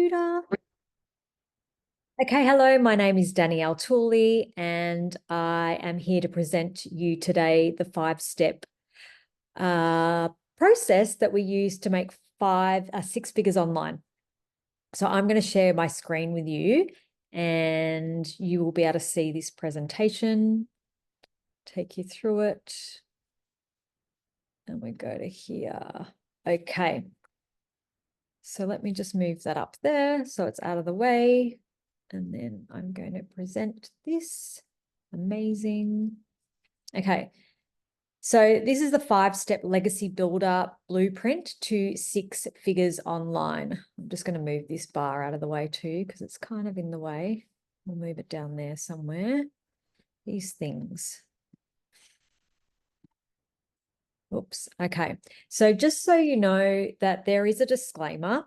computer. Okay, hello, my name is Danielle Tooley, and I am here to present to you today the 5-step process that we use to make 6 figures online. So I'm going to share my screen with you, and you will be able to see this presentation, take you through it. And we go to here. Okay. So let me just move that up there so it's out of the way. And then I'm going to present this. Amazing. Okay. So this is the 5-step legacy builder blueprint to 6 figures online. I'm just going to move this bar out of the way too, because it's kind of in the way. We'll move it down there somewhere. These things. Oops. Okay. So just so you know that there is a disclaimer.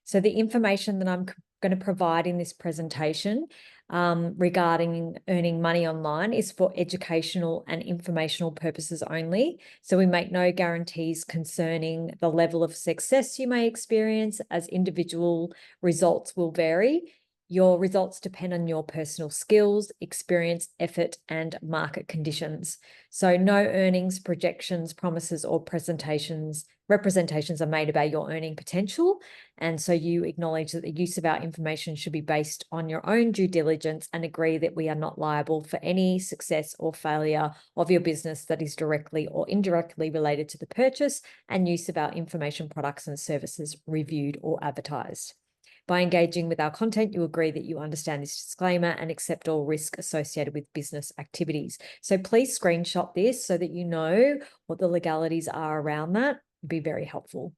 So the information that I'm going to provide in this presentation regarding earning money online is for educational and informational purposes only. So we make no guarantees concerning the level of success you may experience, as individual results will vary. Your results depend on your personal skills, experience, effort, and market conditions. So no earnings, projections, promises, or representations are made about your earning potential. And so you acknowledge that the use of our information should be based on your own due diligence, and agree that we are not liable for any success or failure of your business that is directly or indirectly related to the purchase and use of our information, products, and services reviewed or advertised. By engaging with our content, you agree that you understand this disclaimer and accept all risk associated with business activities. So please screenshot this so that you know what the legalities are around that. It'd be very helpful.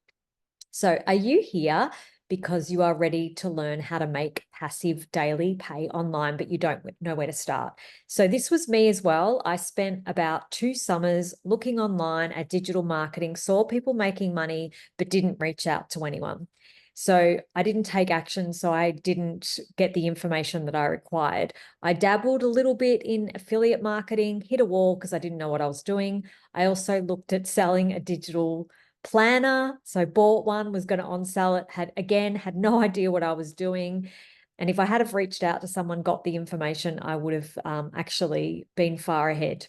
So are you here because you are ready to learn how to make passive daily pay online, but you don't know where to start? So this was me as well. I spent about 2 summers looking online at digital marketing, saw people making money, but didn't reach out to anyone. So I didn't take action, so I didn't get the information that I required. I dabbled a little bit in affiliate marketing, hit a wall because I didn't know what I was doing. I also looked at selling a digital planner. So bought one, was going to on-sell it, had no idea what I was doing. And if I had have reached out to someone, got the information, I would have actually been far ahead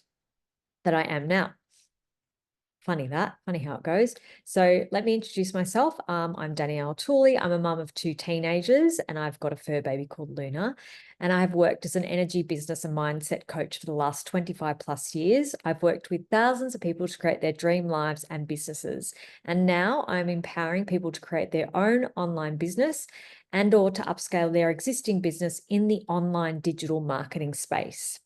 that I am now. Funny how it goes. So let me introduce myself. I'm Danielle Tooley. I'm a mum of 2 teenagers, and I've got a fur baby called Luna. And I've worked as an energy business and mindset coach for the last 25 plus years. I've worked with thousands of people to create their dream lives and businesses. And now I'm empowering people to create their own online business or to upscale their existing business in the online digital marketing space.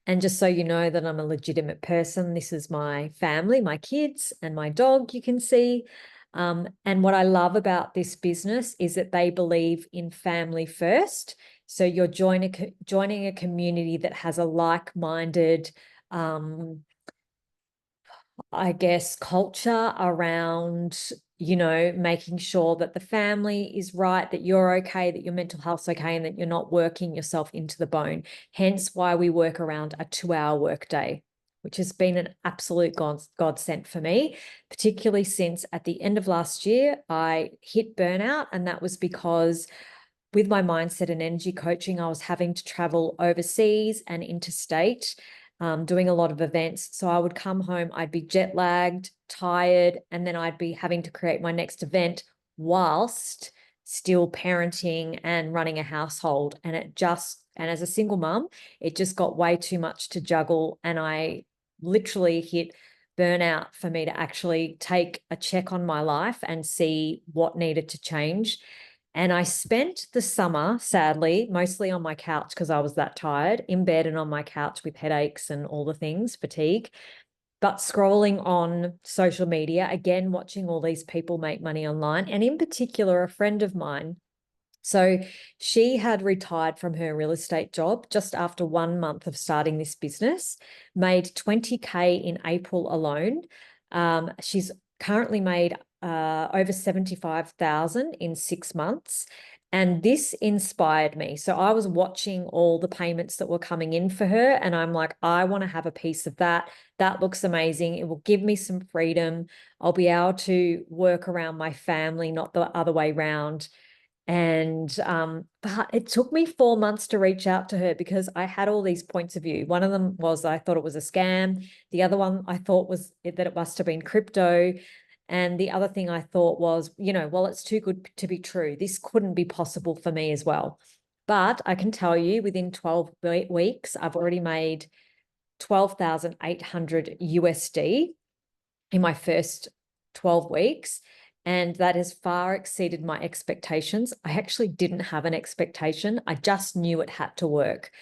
And just so you know that I'm a legitimate person, this is my family, my kids, and my dog, you can see. And what I love about this business is that they believe in family first. So you're joining a community that has a like-minded, I guess, culture around, making sure that the family is right, that you're okay, that your mental health's okay, and that you're not working yourself into the bone. Hence why we work around a 2-hour workday, which has been an absolute godsend for me, particularly since at the end of last year, I hit burnout. And that was because with my mindset and energy coaching, I was having to travel overseas and interstate, doing a lot of events. So I would come home, I'd be jet lagged, tired, and then I'd be having to create my next event whilst still parenting and running a household. And as a single mum, it just got way too much to juggle. And I literally hit burnout for me to actually take a check on my life and see what needed to change. And I spent the summer, sadly, mostly on my couch because I was that tired, in bed and on my couch with headaches and all the things, fatigue, but scrolling on social media, again, watching all these people make money online. And in particular, a friend of mine. So she had retired from her real estate job just after 1 month of starting this business, made 20K in April alone. She's currently made over 75,000 in 6 months. And this inspired me. So I was watching all the payments that were coming in for her, and I'm like, I want to have a piece of that. That looks amazing. It will give me some freedom. I'll be able to work around my family, not the other way around. And but it took me 4 months to reach out to her because I had all these points of view. One of them was I thought it was a scam. The other one I thought was that it must have been crypto. And the other thing I thought was, well, it's too good to be true. This couldn't be possible for me as well. But I can tell you within 12 weeks, I've already made 12,800 USD in my first 12 weeks. And that has far exceeded my expectations. I actually didn't have an expectation. I just knew it had to work.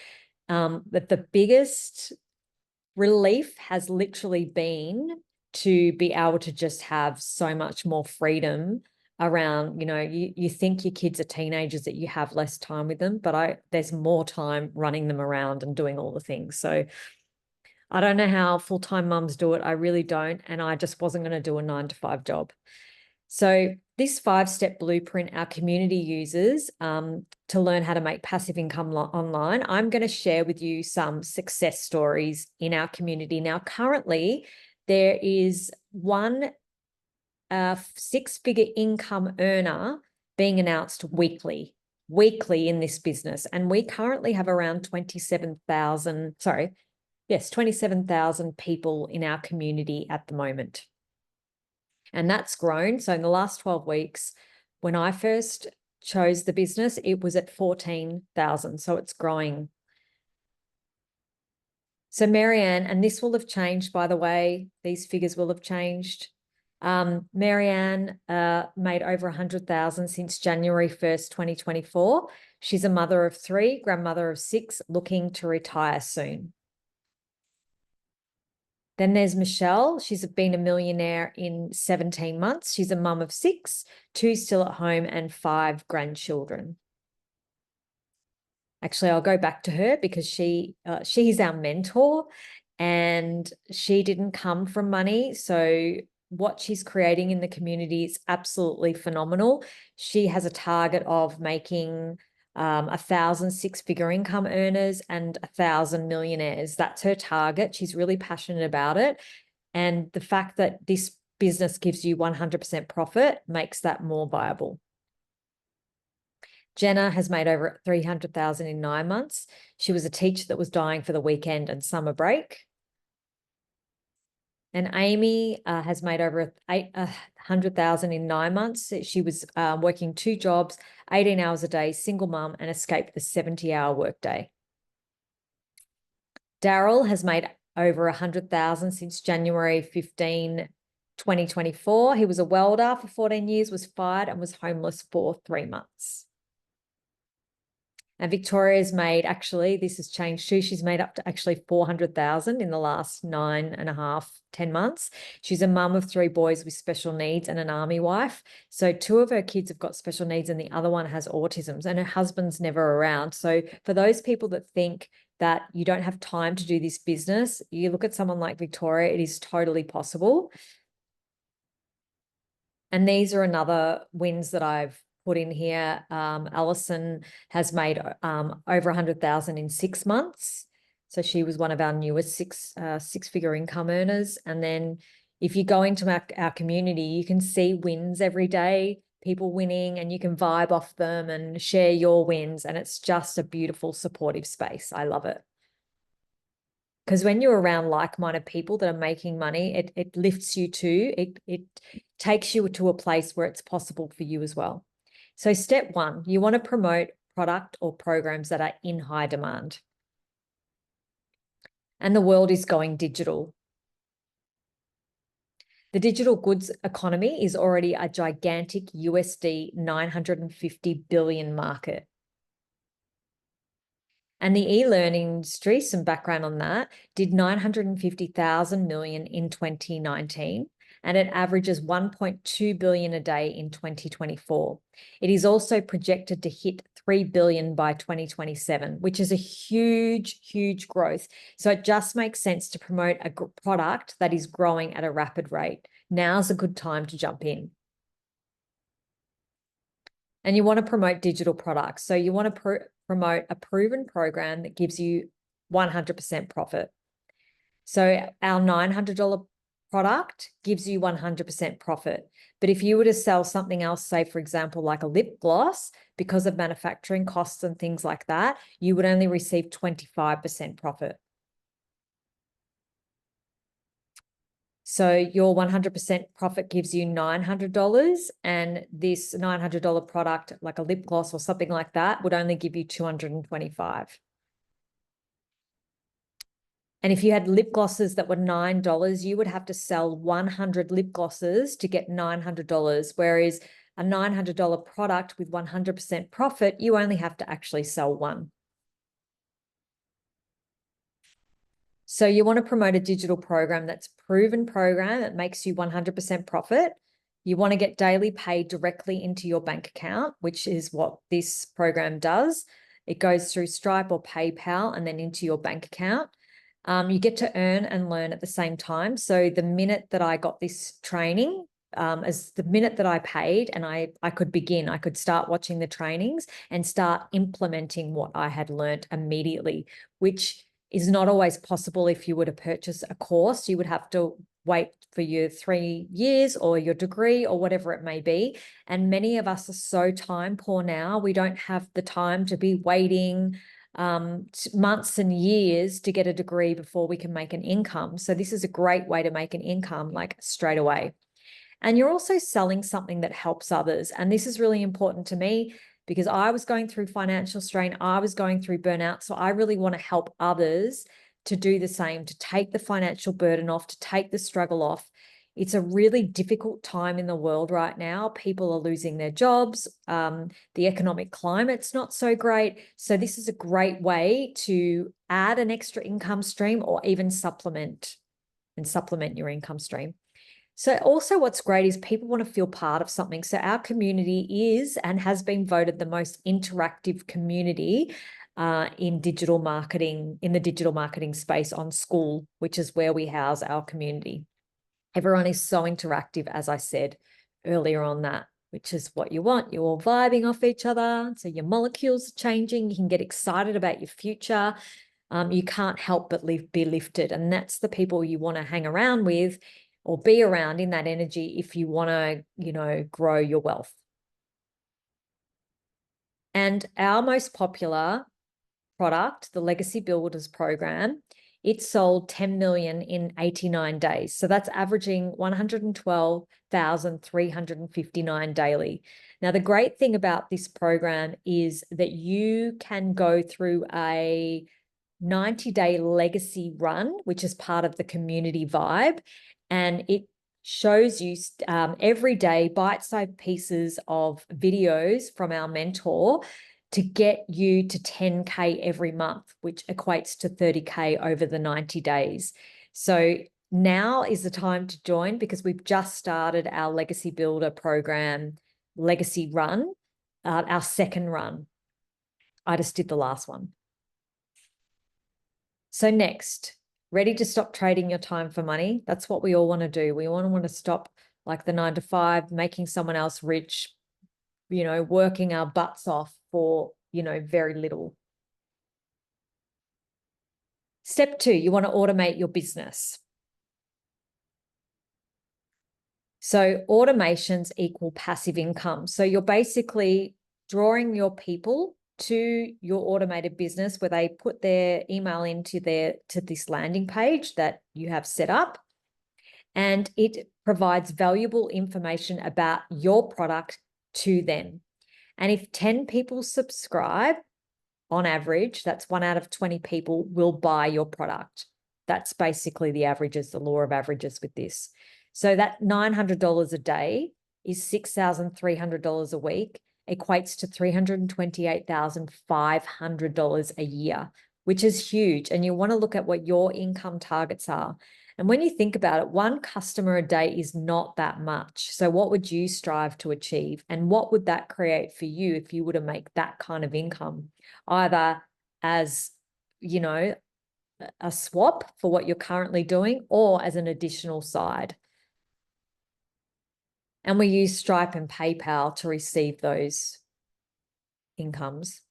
But the biggest relief has literally been to be able to just have so much more freedom around, you think your kids are teenagers, that you have less time with them, but there's more time running them around and doing all the things. So I don't know how full-time mums do it. I really don't. And I just wasn't going to do a 9-to-5 job. So this 5-step blueprint our community uses to learn how to make passive income online, I'm going to share with you some success stories in our community. Now, currently, there is one 6-figure income earner being announced weekly in this business. And we currently have around 27,000 people in our community at the moment. And that's grown. So in the last 12 weeks, when I first chose the business, it was at 14,000. So it's growing. So Marianne, and this will have changed, by the way, these figures will have changed. Marianne made over 100,000 since January 1st, 2024. She's a mother of 3, grandmother of 6, looking to retire soon. Then there's Michelle. She's been a millionaire in 17 months. She's a mum of 6, 2 still at home, and 5 grandchildren. Actually, I'll go back to her because she's our mentor, and she didn't come from money. So what she's creating in the community is absolutely phenomenal. She has a target of making 1,000 6-figure income earners and 1,000 millionaires. That's her target. She's really passionate about it. And the fact that this business gives you 100% profit makes that more viable. Jenna has made over 300,000 in 9 months. She was a teacher that was dying for the weekend and summer break. And Amy has made over 100,000 in 9 months. She was working 2 jobs, 18 hours a day, single mum, and escaped the 70-hour workday. Daryl has made over 100,000 since January 15, 2024. He was a welder for 14 years, was fired, and was homeless for 3 months. And Victoria's made, actually, this has changed too. She's made up to actually 400,000 in the last 9.5, 10 months. She's a mum of 3 boys with special needs and an army wife. So 2 of her kids have got special needs and the other one has autism, and her husband's never around. So for those people that think that you don't have time to do this business, you look at someone like Victoria, it is totally possible. And these are another wins that I've put in here. Alison has made over 100,000 in 6 months. So she was one of our newest 6-figure income earners. And then if you go into our community, you can see wins every day, people winning, and you can vibe off them and share your wins. And it's just a beautiful, supportive space. I love it. Because when you're around like-minded people that are making money, it lifts you too. It takes you to a place where it's possible for you as well. So step 1, you want to promote product or programs that are in high demand. And the world is going digital. The digital goods economy is already a gigantic USD 950 billion market. And the e-learning industry, some background on that, did 950,000 million in 2019, and it averages 1.2 billion a day in 2024. It is also projected to hit 3 billion by 2027, which is a huge, huge growth. So it just makes sense to promote a product that is growing at a rapid rate. Now's a good time to jump in. And you want to promote digital products. So you want to promote a proven program that gives you 100% profit. So our $900 product gives you 100% profit. But if you were to sell something else, say, for example, like a lip gloss, because of manufacturing costs and things like that, you would only receive 25% profit. So your 100% profit gives you $900, and this $900 product, like a lip gloss or something like that, would only give you $225. And if you had lip glosses that were $9, you would have to sell 100 lip glosses to get $900, whereas a $900 product with 100% profit, you only have to actually sell one. So you want to promote a digital program that's proven program that makes you 100% profit. You want to get daily pay directly into your bank account, which is what this program does. It goes through Stripe or PayPal and then into your bank account. You get to earn and learn at the same time. So the minute that I got this training, as the minute that I paid and I could start watching the trainings and start implementing what I had learned immediately, which is not always possible if you were to purchase a course. You would have to wait for your 3 years or your degree or whatever it may be. And many of us are so time poor now. We don't have the time to be waiting months and years to get a degree before we can make an income. So this is a great way to make an income like straight away. And you're also selling something that helps others. And this is really important to me because I was going through financial strain. I was going through burnout. So I really want to help others to do the same, to take the financial burden off, to take the struggle off. It's a really difficult time in the world right now. People are losing their jobs. The economic climate's not so great. So this is a great way to add an extra income stream or even supplement your income stream. So also what's great is people want to feel part of something. So our community is and has been voted the most interactive community in digital marketing, in the digital marketing space on School, which is where we house our community. Everyone is so interactive, as I said earlier on that, which is what you want. You're all vibing off each other. So your molecules are changing. You can get excited about your future. You can't help but be lifted. And that's the people you want to hang around with or be around in that energy if you want to, grow your wealth. And our most popular product, the Legacy Builders program, it sold 10 million in 89 days. So that's averaging 112,359 daily. Now, the great thing about this program is that you can go through a 90-day legacy run, which is part of the community vibe. And it shows you every day bite-sized pieces of videos from our mentor to get you to 10K every month, which equates to 30K over the 90 days. So now is the time to join because we've just started our Legacy Builder program, Legacy Run, our second run. I just did the last one. So next, ready to stop trading your time for money? That's what we all want to do. We all want to stop like the 9 to 5, making someone else rich, working our butts off for, very little. Step 2, you want to automate your business. So automations equal passive income. So you're basically drawing your people to your automated business where they put their email into to this landing page that you have set up, and it provides valuable information about your product to them. And if 10 people subscribe, on average, that's 1 out of 20 people will buy your product. That's basically the averages, the law of averages with this. So that $900 a day is $6,300 a week, equates to $328,500 a year, which is huge. And you want to look at what your income targets are. And when you think about it, 1 customer a day is not that much. So what would you strive to achieve? And what would that create for you if you were to make that kind of income, either as, a swap for what you're currently doing or as an additional side? And we use Stripe and PayPal to receive those incomes.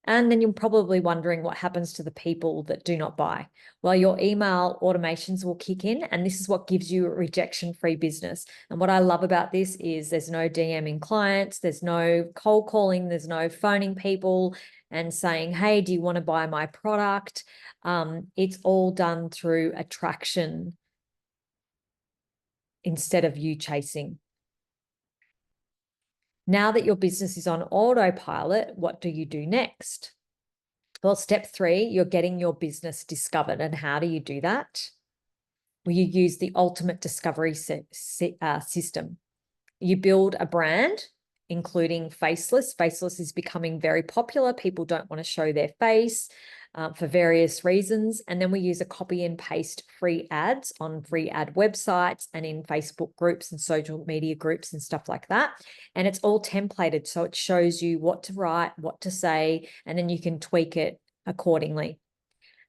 And then you're probably wondering what happens to the people that do not buy. Well, your email automations will kick in, and this is what gives you a rejection-free business. And what I love about this is there's no DMing clients, there's no cold calling, there's no phoning people and saying, hey, do you want to buy my product? It's all done through attraction instead of you chasing. Now that your business is on autopilot, what do you do next? Well, step 3, you're getting your business discovered. And how do you do that? Well, you use the ultimate discovery system. You build a brand, including faceless. Faceless is becoming very popular. People don't want to show their face for various reasons. And then we use a copy and paste free ads on free ad websites and in Facebook groups and social media groups and stuff like that. And it's all templated. So it shows you what to write, what to say, and then you can tweak it accordingly.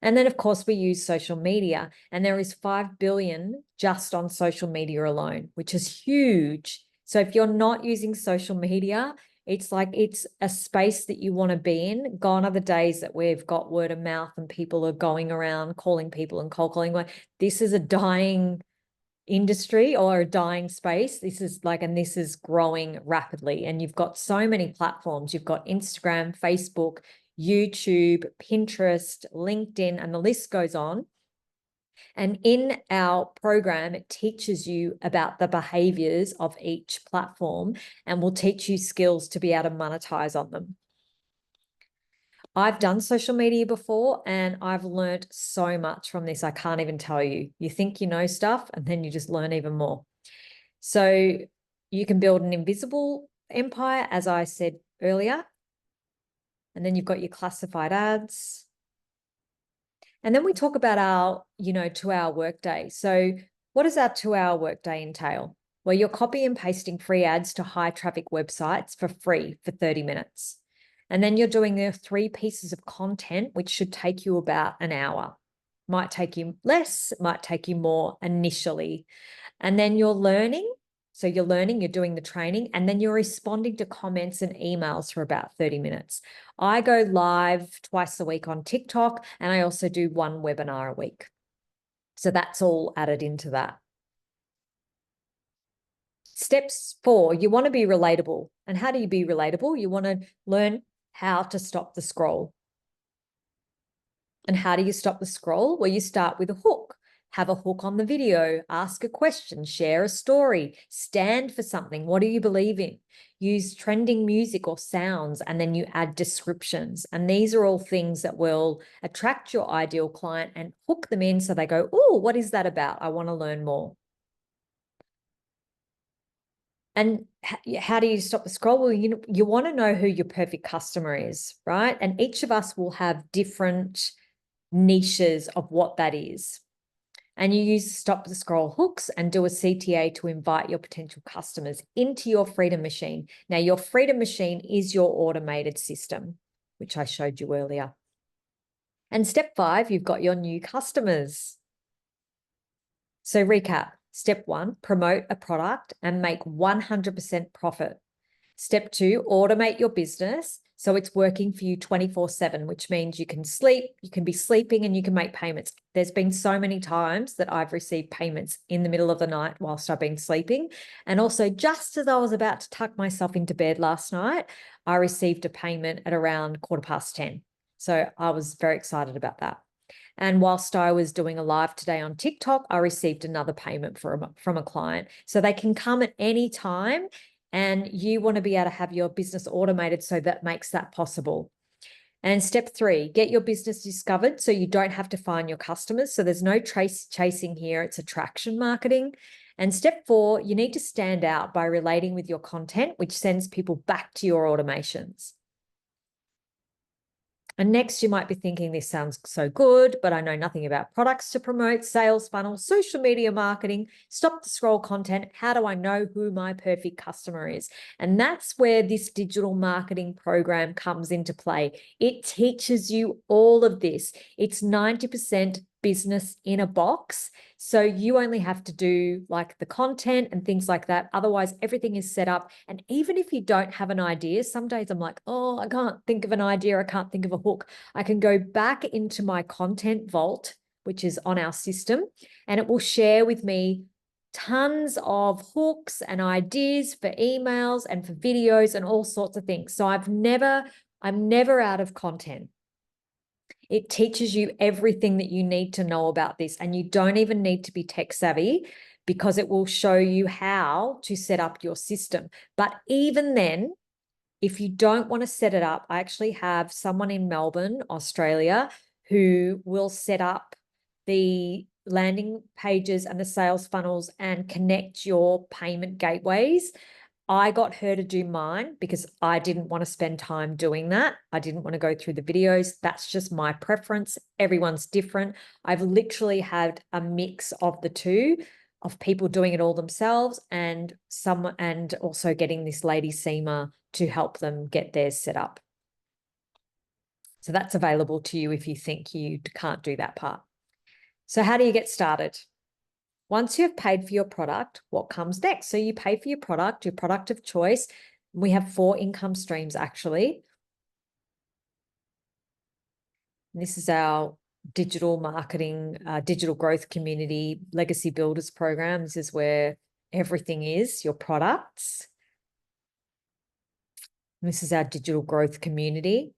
And then, of course, we use social media, and there is 5 billion just on social media alone, which is huge. So if you're not using social media, it's like it's a space that you want to be in. Gone are the days that we've got word of mouth and people are going around calling people and cold calling. This is a dying industry or a dying space. This is like, and this is growing rapidly. And you've got so many platforms. You've got Instagram, Facebook, YouTube, Pinterest, LinkedIn, and the list goes on. And in our program, it teaches you about the behaviors of each platform and will teach you skills to be able to monetize on them. I've done social media before and I've learned so much from this. I can't even tell you. You think you know stuff and then you just learn even more. So you can build an invisible empire, as I said earlier. And then you've got your classified ads. And then we talk about our, 2-hour workday. So what does our 2-hour workday entail? Well, you're copy and pasting free ads to high traffic websites for free for 30 minutes. And then you're doing the 3 pieces of content, which should take you about an hour. Might take you less, it might take you more initially. And then you're learning. So you're learning, you're doing the training, and then you're responding to comments and emails for about 30 minutes. I go live twice a week on TikTok, and I also do 1 webinar a week. So that's all added into that. Steps 4, you want to be relatable. And how do you be relatable? You want to learn how to stop the scroll. And how do you stop the scroll? Well, you start with a hook. Have a hook on the video, ask a question, share a story, stand for something. What do you believe in? Use trending music or sounds, and then you add descriptions. And these are all things that will attract your ideal client and hook them in so they go, oh, what is that about? I want to learn more. And how do you stop the scroll? Well, you want to know who your perfect customer is, right? And each of us will have different niches of what that is. And you use stop the scroll hooks and do a CTA to invite your potential customers into your Freedom Machine. Now, your Freedom Machine is your automated system, which I showed you earlier. And step 5, you've got your new customers. So recap. Step 1, promote a product and make 100% profit. Step 2, automate your business so it's working for you 24/7, which means you can sleep, you can be sleeping, and you can make payments. There's been so many times that I've received payments in the middle of the night whilst I've been sleeping. And also, just as I was about to tuck myself into bed last night, I received a payment at around 10:15. So I was very excited about that. And whilst I was doing a live today on TikTok, I received another payment from a client. So they can come at any time. And you want to be able to have your business automated so that makes that possible. And step 3, get your business discovered so you don't have to find your customers. So there's no chasing here. It's attraction marketing. And step 4, you need to stand out by relating with your content, which sends people back to your automations. And next, you might be thinking, this sounds so good, but I know nothing about products to promote, sales funnels, social media marketing, stop the scroll content. How do I know who my perfect customer is? And that's where this digital marketing program comes into play. It teaches you all of this. It's 90% business in a box. So you only have to do like the content and things like that. Otherwise, everything is set up. And even if you don't have an idea, some days I'm like, oh, I can't think of an idea. I can't think of a hook. I can go back into my content vault, which is on our system, and it will share with me tons of hooks and ideas for emails and for videos and all sorts of things. So I'm never out of content. It teaches you everything that you need to know about this, and you don't even need to be tech savvy because it will show you how to set up your system. But even then, if you don't want to set it up, I actually have someone in Melbourne, Australia, who will set up the landing pages and the sales funnels and connect your payment gateways. I got her to do mine because I didn't want to spend time doing that. I didn't want to go through the videos. That's just my preference. Everyone's different. I've literally had a mix of the two, of people doing it all themselves and also getting this lady Seema to help them get theirs set up. So that's available to you if you think you can't do that part. So how do you get started? Once you have paid for your product, what comes next? So you pay for your product of choice. We have 4 income streams, actually. This is our digital marketing, digital growth community, legacy builders program. This is where everything is, your products. And this is our digital growth community.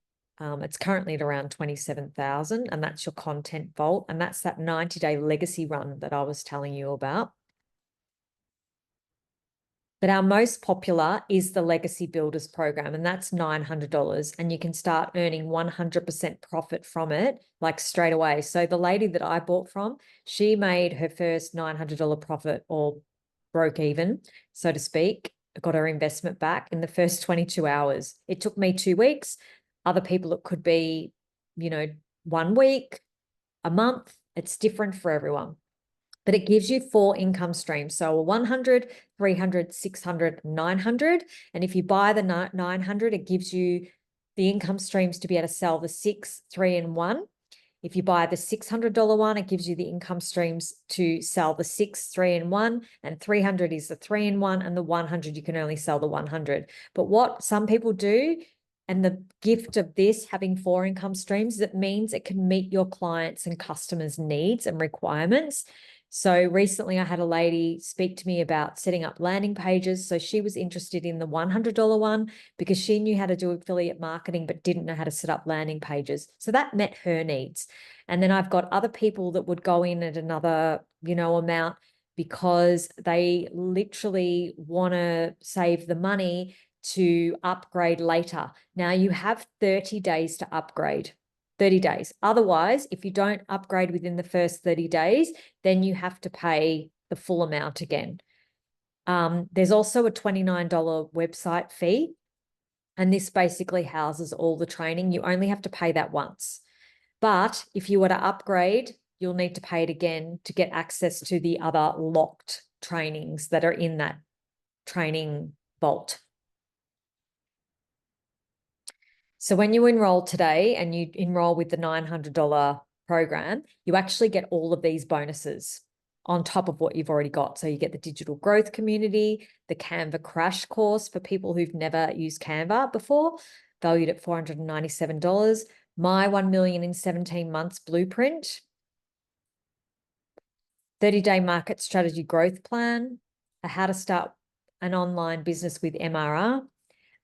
It's currently at around 27,000, and that's your content vault. And that's that 90-day legacy run that I was telling you about. But our most popular is the Legacy Builders program, and that's $900. And you can start earning 100% profit from it, like straight away. So the lady that I bought from, she made her first $900 profit, or broke even, so to speak, got her investment back in the first 22 hours. It took me 2 weeks. Other people, it could be, 1 week, a month. It's different for everyone. But it gives you 4 income streams. So a 100, 300, 600, 900. And if you buy the 900, it gives you the income streams to be able to sell the 6, 3, and 1. If you buy the $600 one, it gives you the income streams to sell the 6, 3, and 1, and 300 is the 3 and 1, and the 100, you can only sell the 100. But what some people do, and the gift of this, having 4 income streams, it means it can meet your clients' and customers' needs and requirements. So recently I had a lady speak to me about setting up landing pages. So she was interested in the $100 one because she knew how to do affiliate marketing, but didn't know how to set up landing pages. So that met her needs. And then I've got other people that would go in at another, amount because they literally want to save the money to upgrade later. Now you have 30 days to upgrade. 30 days. Otherwise, if you don't upgrade within the first 30 days, then you have to pay the full amount again. There's also a $29 website fee, and this basically houses all the training. You only have to pay that once. But if you were to upgrade, you'll need to pay it again to get access to the other locked trainings that are in that training vault. So when you enroll today and you enroll with the $900 program, you actually get all of these bonuses on top of what you've already got. So you get the digital growth community, the Canva crash course for people who've never used Canva before, valued at $497, my 1 million in 17 months blueprint, 30-day market strategy growth plan, a how to start an online business with MRR,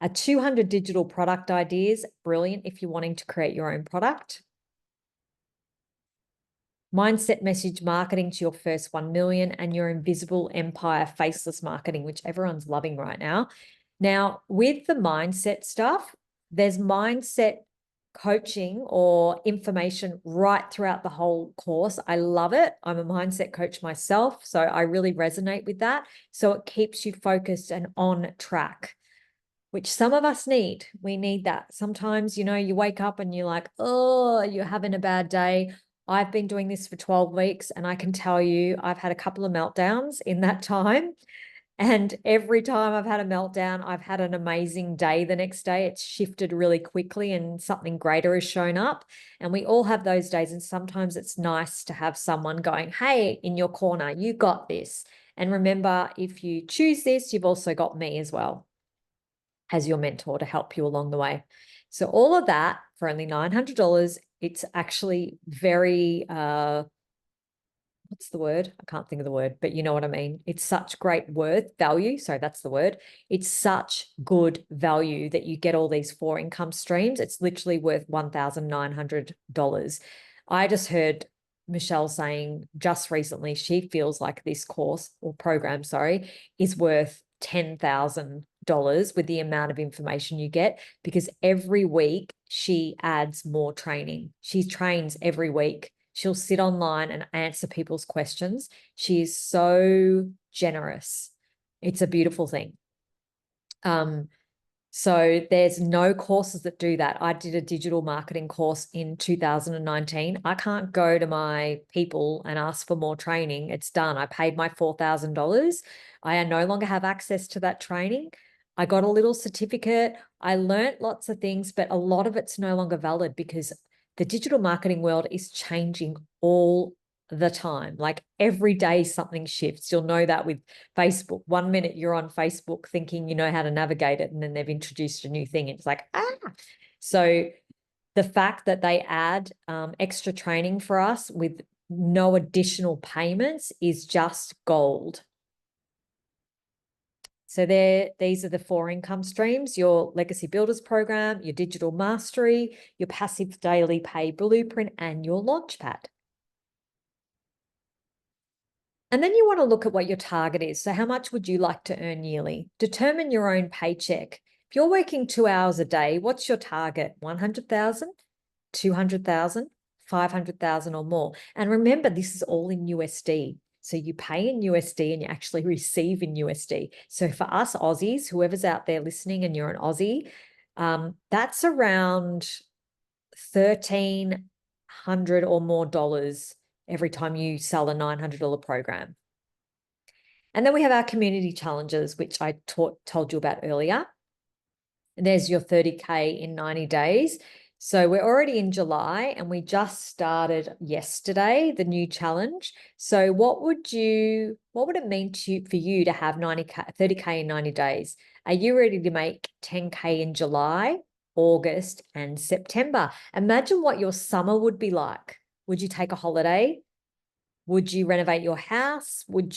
a 200 digital product ideas, brilliant if you're wanting to create your own product. Mindset message marketing to your first 1 million, and your invisible empire faceless marketing, which everyone's loving right now. Now, with the mindset stuff, there's mindset coaching or information right throughout the whole course. I love it. I'm a mindset coach myself, so I really resonate with that. So it keeps you focused and on track, which some of us need. We need that. Sometimes, you wake up and you're like, oh, you're having a bad day. I've been doing this for 12 weeks, and I can tell you I've had a couple of meltdowns in that time. And every time I've had a meltdown, I've had an amazing day the next day. It's shifted really quickly and something greater has shown up. And we all have those days. And sometimes it's nice to have someone going, hey, in your corner, you got this. And remember, if you choose this, you've also got me as well as your mentor to help you along the way. So all of that for only $900. It's actually very what's the word? I can't think of the word, but you know what I mean. It's such great value. Sorry, that's the word. It's such good value that you get all these 4 income streams. It's literally worth $1,900. I just heard Michelle saying just recently she feels like this course or program, sorry, is worth $10,000 with the amount of information you get, because every week she adds more training. She trains every week. She'll sit online and answer people's questions. She is so generous. It's a beautiful thing. So there's no courses that do that. I did a digital marketing course in 2019. I can't go to my people and ask for more training. It's done. I paid my $4,000. I no longer have access to that training. I got a little certificate. I learnt lots of things, but a lot of it's no longer valid because the digital marketing world is changing all the time. Like every day something shifts. You'll know that with Facebook. 1 minute you're on Facebook thinking you know how to navigate it, and then they've introduced a new thing. It's like, ah. So the fact that they add extra training for us with no additional payments is just gold. So these are the 4 income streams: your Legacy Builders program, your digital mastery, your passive daily pay blueprint, and your launchpad. And then you want to look at what your target is. So how much would you like to earn yearly? Determine your own paycheck. If you're working 2 hours a day, what's your target? 100,000, 200,000, 500,000 or more. And remember, this is all in USD. So you pay in USD and you actually receive in USD. So for us Aussies, whoever's out there listening and you're an Aussie, that's around 1,300 or more dollars every time you sell a $900 program. And then we have our community challenges, which I told you about earlier. And there's your 30K in 90 days. So we're already in July and we just started yesterday, the new challenge. So what would it mean for you to have 30K in 90 days? Are you ready to make 10K in July, August, and September? Imagine what your summer would be like. Would you take a holiday? Would you renovate your house? What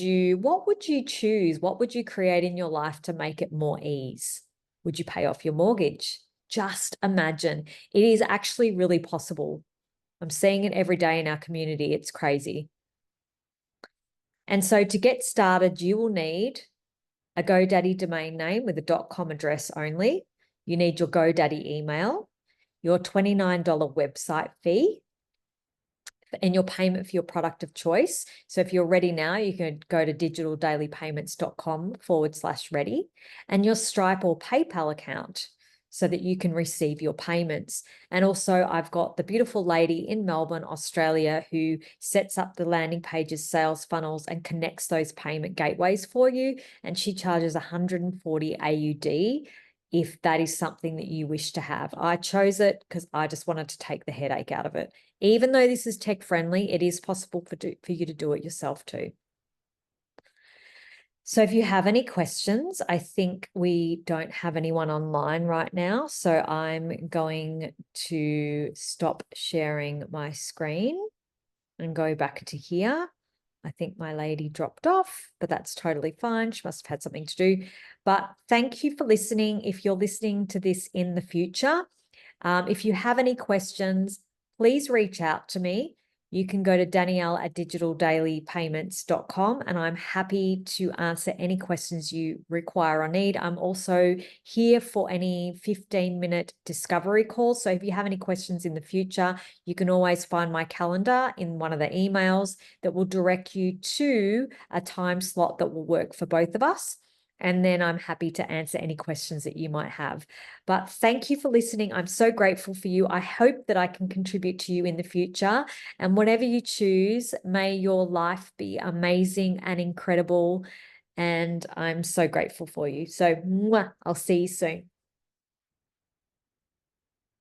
would you choose? What would you create in your life to make it more ease? Would you pay off your mortgage? Just imagine. It is actually really possible. I'm seeing it every day in our community. It's crazy. And so to get started, you will need a GoDaddy domain name with a .com address only. You need your GoDaddy email, your $29 website fee, and your payment for your product of choice. So if you're ready now, you can go to digitaldailypayments.com/ready, and your Stripe or PayPal account so that you can receive your payments. And also I've got the beautiful lady in Melbourne, Australia, who sets up the landing pages, sales funnels, and connects those payment gateways for you. And she charges 140 AUD if that is something that you wish to have. I chose it because I just wanted to take the headache out of it. Even though this is tech friendly, it is possible for you to do it yourself too. So if you have any questions, I think we don't have anyone online right now. So I'm going to stop sharing my screen and go back to here. I think my lady dropped off, but that's totally fine. She must have had something to do. But thank you for listening. If you're listening to this in the future, if you have any questions, please reach out to me. You can go to danielle@digitaldailypayments.com and I'm happy to answer any questions you require or need. I'm also here for any 15-minute discovery calls. So if you have any questions in the future, you can always find my calendar in one of the emails that will direct you to a time slot that will work for both of us. And then I'm happy to answer any questions that you might have. But thank you for listening. I'm so grateful for you. I hope that I can contribute to you in the future. And whatever you choose, may your life be amazing and incredible. and I'm so grateful for you. So, mwah, I'll see you soon.